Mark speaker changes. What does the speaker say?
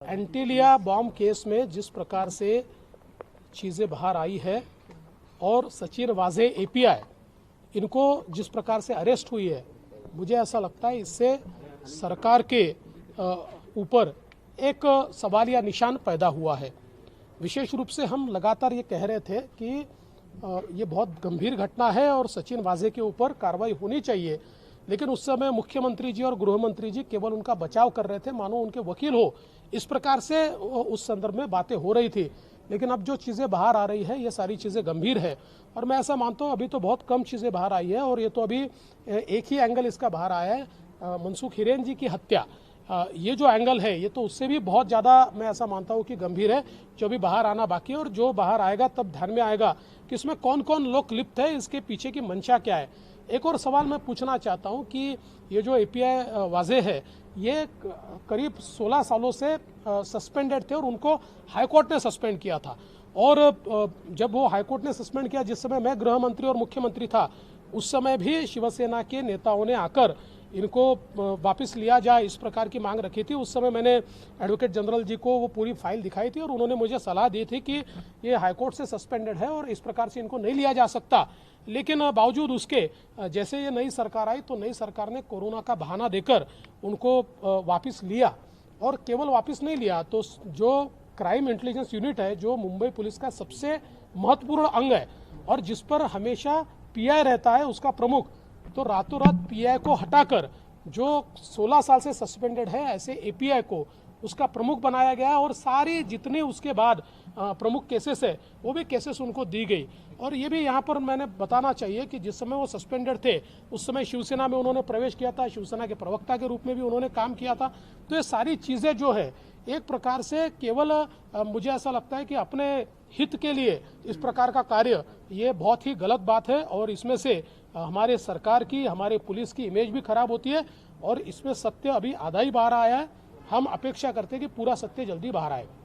Speaker 1: Antilia bomb case में जिस प्रकार से चीज़ें बाहर आई है और सचिन वाजे एपीआई इनको जिस प्रकार से अरेस्ट हुई है, मुझे ऐसा लगता है इससे सरकार के ऊपर एक सवालिया निशान पैदा हुआ है। विशेष रूप से हम लगातार ये कह रहे थे कि ये बहुत गंभीर घटना है और सचिन वाजे के ऊपर कार्रवाई होनी चाहिए, लेकिन उस समय मुख्यमंत्री जी और गृह मंत्री जी केवल उनका बचाव कर रहे थे, मानो उनके वकील हो, इस प्रकार से उस संदर्भ में बातें हो रही थी। लेकिन अब जो चीज़ें बाहर आ रही है ये सारी चीज़ें गंभीर है और मैं ऐसा मानता हूँ अभी तो बहुत कम चीज़ें बाहर आई है और ये तो अभी एक ही एंगल इसका बाहर आया है, मनसुख हिरेन जी की हत्या। ये जो एंगल है ये तो उससे भी बहुत ज़्यादा मैं ऐसा मानता हूँ कि गंभीर है, जो भी बाहर आना बाकी है और जो बाहर आएगा तब ध्यान में आएगा कि इसमें कौन कौन लोग लिप्त है, इसके पीछे की मंशा क्या है। एक और सवाल मैं पूछना चाहता हूँ कि ये जो एपीआई वाजे है ये करीब 16 सालों से सस्पेंडेड थे और उनको हाईकोर्ट ने सस्पेंड किया था और जब वो हाईकोर्ट ने सस्पेंड किया, जिस समय मैं गृह मंत्री और मुख्यमंत्री था, उस समय भी शिवसेना के नेताओं ने आकर इनको वापस लिया जाए इस प्रकार की मांग रखी थी। उस समय मैंने एडवोकेट जनरल जी को वो पूरी फाइल दिखाई थी और उन्होंने मुझे सलाह दी थी कि ये हाईकोर्ट से सस्पेंडेड है और इस प्रकार से इनको नहीं लिया जा सकता। लेकिन बावजूद उसके जैसे ये नई सरकार आई तो नई सरकार ने कोरोना का बहाना देकर उनको वापस लिया और केवल वापस नहीं लिया तो जो क्राइम इंटेलिजेंस यूनिट है, जो मुंबई पुलिस का सबसे महत्वपूर्ण अंग है और जिस पर हमेशा पीआई रहता है उसका प्रमुख, तो रातों रात पीआई को हटाकर जो 16 साल से सस्पेंडेड है ऐसे एपीआई को उसका प्रमुख बनाया गया और सारी जितने उसके बाद प्रमुख केसेस है वो भी केसेस उनको दी गई। और ये भी यहाँ पर मैंने बताना चाहिए कि जिस समय वो सस्पेंडेड थे उस समय शिवसेना में उन्होंने प्रवेश किया था, शिवसेना के प्रवक्ता के रूप में भी उन्होंने काम किया था। तो ये सारी चीज़ें जो है एक प्रकार से केवल मुझे ऐसा लगता है कि अपने हित के लिए इस प्रकार का कार्य ये बहुत ही गलत बात है और इसमें से हमारे सरकार की, हमारे पुलिस की इमेज भी खराब होती है और इसमें सत्य अभी आधा ही बाहर आया है। हम अपेक्षा करते हैं कि पूरा सत्य जल्दी बाहर आएगा।